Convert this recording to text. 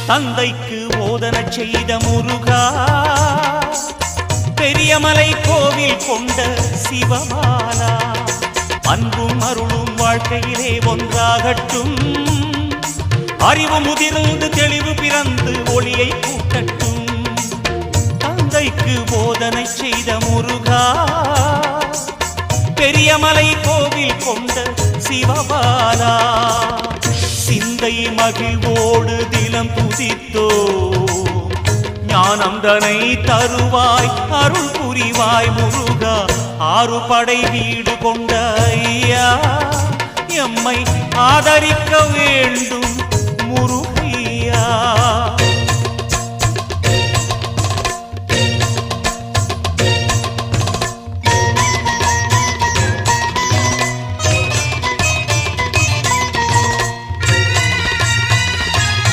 தந்தைக்கு போதனை செய்த முருகா, பெரியமலை கோவில் கொண்ட சிவபாலா, அன்பும் அருளும் வாழ்க்கையிலே ஒன்றாகட்டும். அறிவு முதிர்ந்து தெளிவு பிறந்து ஒளியை கூட்டட்டும். தந்தைக்கு போதனை செய்த முருகா, பெரியமலை கோவில் கொண்ட சிவபாலா, சிந்தை மகிழ்வோடு தினம் துதித்தோ, ஞானந்தனை தருவாய் அருள் புரிவாய் முருகா. ஆறு படை வீடு கொண்ட ஐயா, எம்மை ஆதரிக்க வேண்டும் முருகா.